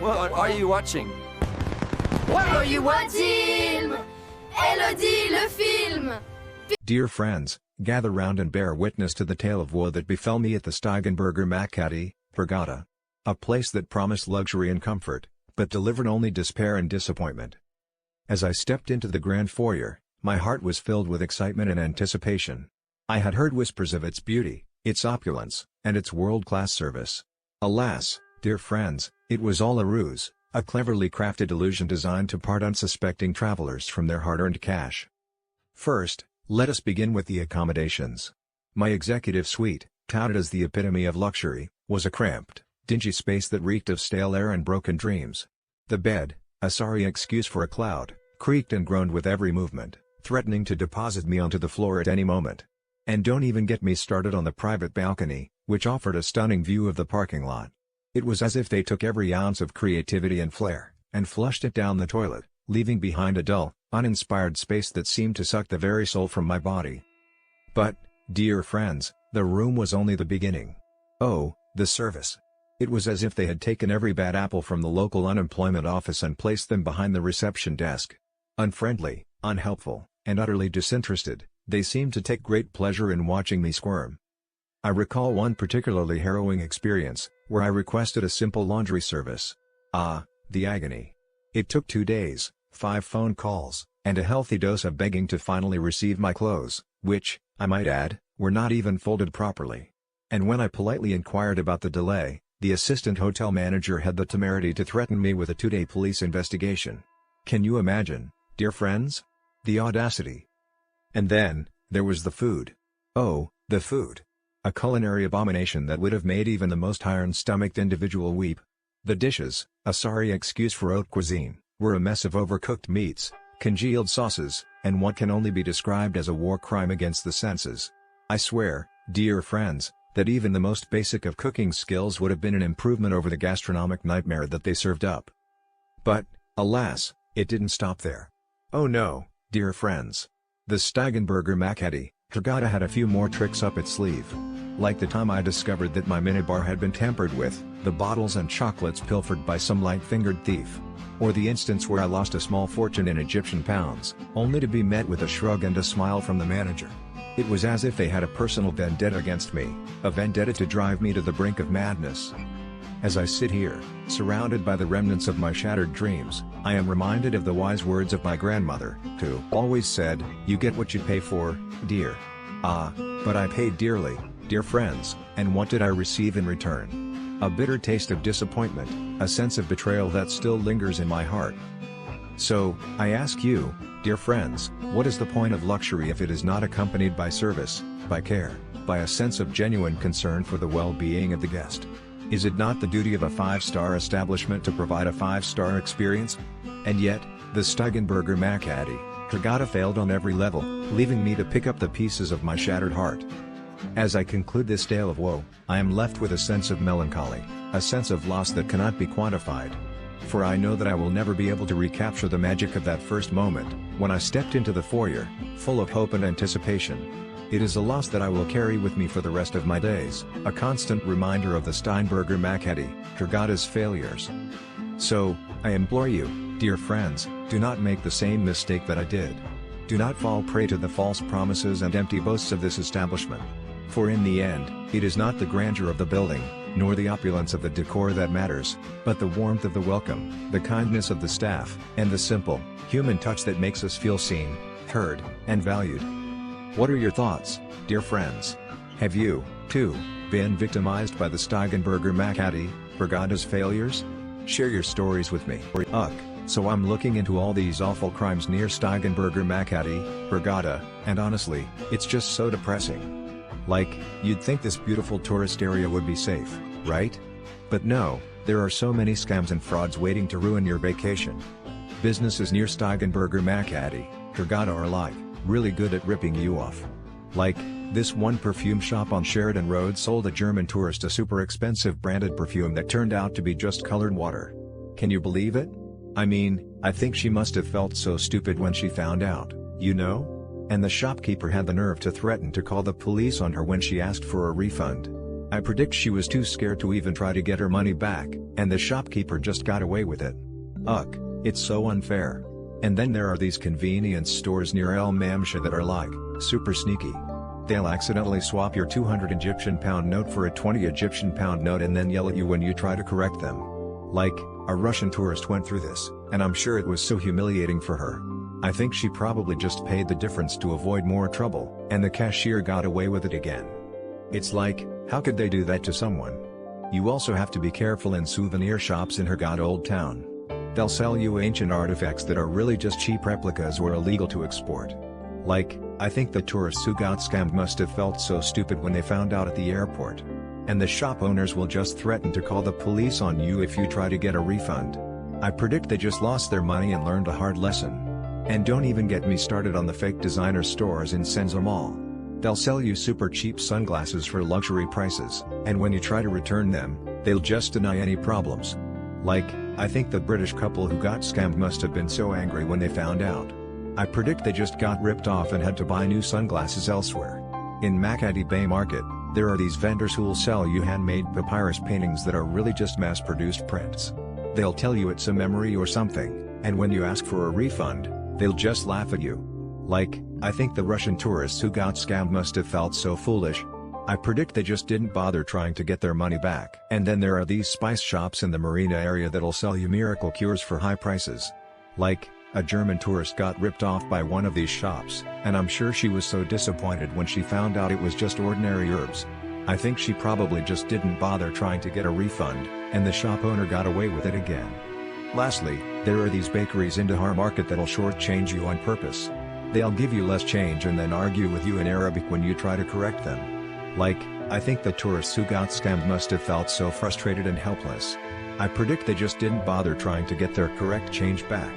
What are you watching? What are you watching? Elodie, le film! Dear friends, gather round and bear witness to the tale of woe that befell me at the Steigenberger Makadi Hurghada. A place that promised luxury and comfort, but delivered only despair and disappointment. As I stepped into the grand foyer, my heart was filled with excitement and anticipation. I had heard whispers of its beauty, its opulence, and its world-class service. Alas, dear friends, it was all a ruse, a cleverly crafted illusion designed to part unsuspecting travelers from their hard-earned cash. First, let us begin with the accommodations. My executive suite, touted as the epitome of luxury, was a cramped, dingy space that reeked of stale air and broken dreams. The bed, a sorry excuse for a cloud, creaked and groaned with every movement, threatening to deposit me onto the floor at any moment. And don't even get me started on the private balcony, which offered a stunning view of the parking lot. It was as if they took every ounce of creativity and flair, and flushed it down the toilet, leaving behind a dull, uninspired space that seemed to suck the very soul from my body. But, dear friends, the room was only the beginning. Oh, the service! It was as if they had taken every bad apple from the local unemployment office and placed them behind the reception desk. Unfriendly, unhelpful, and utterly disinterested, they seemed to take great pleasure in watching me squirm. I recall one particularly harrowing experience, where I requested a simple laundry service. Ah, the agony! It took 2 days, 5 phone calls, and a healthy dose of begging to finally receive my clothes, which, I might add, were not even folded properly. And when I politely inquired about the delay, the assistant hotel manager had the temerity to threaten me with a 2-day police investigation. Can you imagine, dear friends? The audacity! And then, there was the food. Oh, the food! A culinary abomination that would have made even the most iron-stomached individual weep. The dishes, a sorry excuse for haute cuisine, were a mess of overcooked meats, congealed sauces, and what can only be described as a war crime against the senses. I swear, dear friends, that even the most basic of cooking skills would have been an improvement over the gastronomic nightmare that they served up. But, alas, it didn't stop there. Oh no, dear friends. The Steigenberger Makadi Hurghada had a few more tricks up its sleeve. Like the time I discovered that my minibar had been tampered with, the bottles and chocolates pilfered by some light-fingered thief. Or the instance where I lost a small fortune in Egyptian pounds, only to be met with a shrug and a smile from the manager. It was as if they had a personal vendetta against me, a vendetta to drive me to the brink of madness. As I sit here, surrounded by the remnants of my shattered dreams, I am reminded of the wise words of my grandmother, who always said, "You get what you pay for, dear." Ah, but I paid dearly, dear friends, and what did I receive in return? A bitter taste of disappointment, a sense of betrayal that still lingers in my heart. So, I ask you, dear friends, what is the point of luxury if it is not accompanied by service, by care, by a sense of genuine concern for the well-being of the guest? Is it not the duty of a 5-star establishment to provide a 5-star experience? And yet, the Steigenberger Makadi Hurghada failed on every level, leaving me to pick up the pieces of my shattered heart. As I conclude this tale of woe, I am left with a sense of melancholy, a sense of loss that cannot be quantified. For I know that I will never be able to recapture the magic of that first moment, when I stepped into the foyer, full of hope and anticipation. It is a loss that I will carry with me for the rest of my days, a constant reminder of the Steigenberger Makadi Hurghada's failures. So, I implore you, dear friends, do not make the same mistake that I did. Do not fall prey to the false promises and empty boasts of this establishment. For in the end, it is not the grandeur of the building, nor the opulence of the decor that matters, but the warmth of the welcome, the kindness of the staff, and the simple, human touch that makes us feel seen, heard, and valued. What are your thoughts, dear friends? Have you, too, been victimized by the Steigenberger Makadi Hurghada's failures? Share your stories with me. So I'm looking into all these awful crimes near Steigenberger Makadi Hurghada, and honestly, it's just so depressing. Like, you'd think this beautiful tourist area would be safe, right? But no, there are so many scams and frauds waiting to ruin your vacation. Businesses near Steigenberger Makadi Hurghada are like, really good at ripping you off. Like, this one perfume shop on Sheridan Road sold a German tourist a super expensive branded perfume that turned out to be just colored water. Can you believe it? I mean, I think she must have felt so stupid when she found out, you know? And the shopkeeper had the nerve to threaten to call the police on her when she asked for a refund. I predict she was too scared to even try to get her money back, and the shopkeeper just got away with it. Ugh, it's so unfair. And then there are these convenience stores near El Mamsha that are like, super sneaky. They'll accidentally swap your 200 Egyptian pound note for a 20 Egyptian pound note and then yell at you when you try to correct them. Like, a Russian tourist went through this, and I'm sure it was so humiliating for her. I think she probably just paid the difference to avoid more trouble, and the cashier got away with it again. It's like, how could they do that to someone? You also have to be careful in souvenir shops in Hurghada Old Town. They'll sell you ancient artifacts that are really just cheap replicas or illegal to export. Like, I think the tourists who got scammed must have felt so stupid when they found out at the airport. And the shop owners will just threaten to call the police on you if you try to get a refund. I predict they just lost their money and learned a hard lesson. And don't even get me started on the fake designer stores in Senzo Mall. They'll sell you super cheap sunglasses for luxury prices, and when you try to return them, they'll just deny any problems. Like, I think the British couple who got scammed must have been so angry when they found out. I predict they just got ripped off and had to buy new sunglasses elsewhere. In Makadi Bay Market, there are these vendors who'll sell you handmade papyrus paintings that are really just mass-produced prints. They'll tell you it's a memory or something, and when you ask for a refund, they'll just laugh at you. Like, I think the Russian tourists who got scammed must have felt so foolish. I predict they just didn't bother trying to get their money back. And then there are these spice shops in the marina area that'll sell you miracle cures for high prices. Like, a German tourist got ripped off by one of these shops, and I'm sure she was so disappointed when she found out it was just ordinary herbs. I think she probably just didn't bother trying to get a refund, and the shop owner got away with it again. Lastly, there are these bakeries in Dahar Market that'll shortchange you on purpose. They'll give you less change and then argue with you in Arabic when you try to correct them. Like, I think the tourists who got scammed must have felt so frustrated and helpless. I predict they just didn't bother trying to get their correct change back.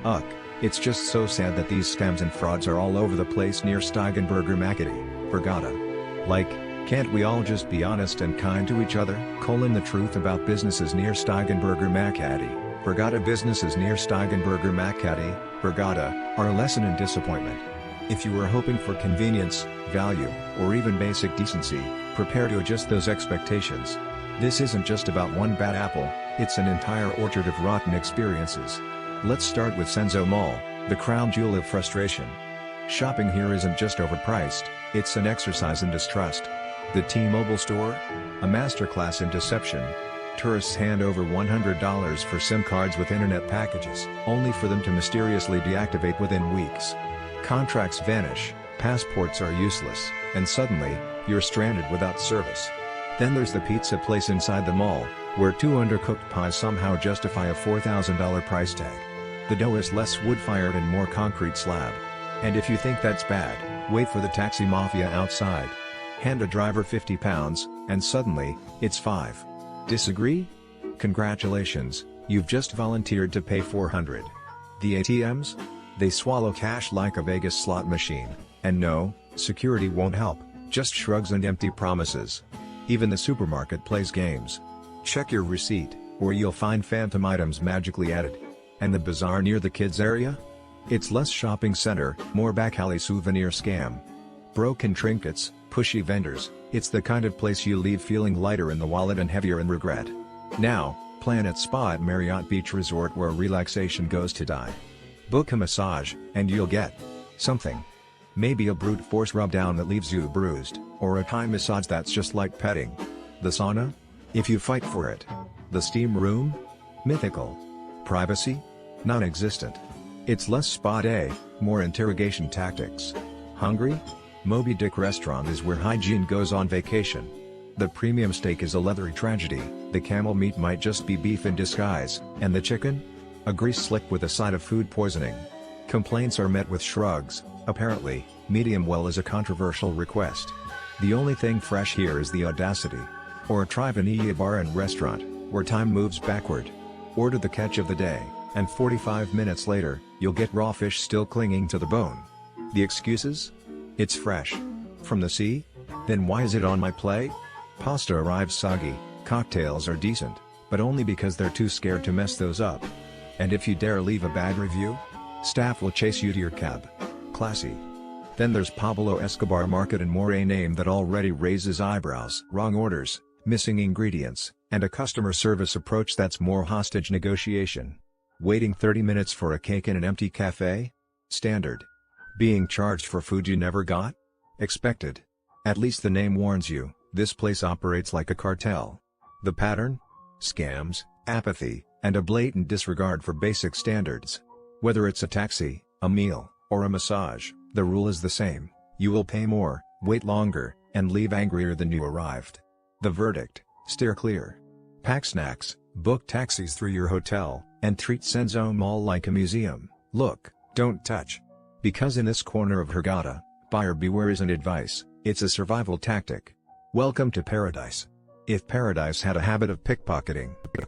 Ugh, it's just so sad that these scams and frauds are all over the place near Steigenberger Makadi, Hurghada. Like, can't we all just be honest and kind to each other? The truth about businesses near Steigenberger Makadi, Hurghada. Businesses near Steigenberger Makadi, Hurghada, are a lesson in disappointment. If you were hoping for convenience, value, or even basic decency, prepare to adjust those expectations. This isn't just about one bad apple, it's an entire orchard of rotten experiences. Let's start with Senzo Mall, the crown jewel of frustration. Shopping here isn't just overpriced, it's an exercise in distrust. The T-Mobile store? A masterclass in deception. Tourists hand over $100 for SIM cards with internet packages, only for them to mysteriously deactivate within weeks. Contracts vanish, passports are useless, and suddenly, you're stranded without service. Then there's the pizza place inside the mall, where 2 undercooked pies somehow justify a $4,000 price tag. The dough is less wood-fired and more concrete slab. And if you think that's bad, wait for the taxi mafia outside. Hand a driver £50, and suddenly, it's 5. Disagree? Congratulations, you've just volunteered to pay $400. The ATMs? They swallow cash like a Vegas slot machine, and no, security won't help, just shrugs and empty promises. Even the supermarket plays games. Check your receipt, or you'll find phantom items magically added. And the bazaar near the kids area? It's less shopping center, more back alley souvenir scam. Broken trinkets, pushy vendors, it's the kind of place you leave feeling lighter in the wallet and heavier in regret. Now, plan at spa at Marriott Beach Resort where relaxation goes to die. Book a massage, and you'll get something. Maybe a brute force rub down that leaves you bruised, or a Thai massage that's just like petting. The sauna? If you fight for it. The steam room? Mythical. Privacy? Non-existent. It's less spa day, more interrogation tactics. Hungry? Moby Dick restaurant is where hygiene goes on vacation. The premium steak is a leathery tragedy, the camel meat might just be beef in disguise, and the chicken? A grease slick with a side of food poisoning. Complaints are met with shrugs. Apparently, medium well is a controversial request. The only thing fresh here is the audacity. Or try Vanilla Bar and Restaurant, where time moves backward. Order the catch of the day, and 45 minutes later, you'll get raw fish still clinging to the bone. The excuses? It's fresh. From the sea? Then why is it on my plate? Pasta arrives soggy, cocktails are decent, but only because they're too scared to mess those up. And if you dare leave a bad review, staff will chase you to your cab. Classy. Then there's Pablo Escobar Market and more, a name that already raises eyebrows. Wrong orders, missing ingredients, and a customer service approach that's more hostage negotiation. Waiting 30 minutes for a cake in an empty cafe? Standard. Being charged for food you never got? Expected. At least the name warns you, this place operates like a cartel. The pattern? Scams, apathy, and a blatant disregard for basic standards. Whether it's a taxi, a meal, or a massage, the rule is the same: you will pay more, wait longer, and leave angrier than you arrived. The verdict: steer clear. Pack snacks, book taxis through your hotel, and treat Senzo Mall like a museum. Look, don't touch. Because in this corner of Hurghada, buyer beware isn't advice, it's a survival tactic. Welcome to paradise. If paradise had a habit of pickpocketing,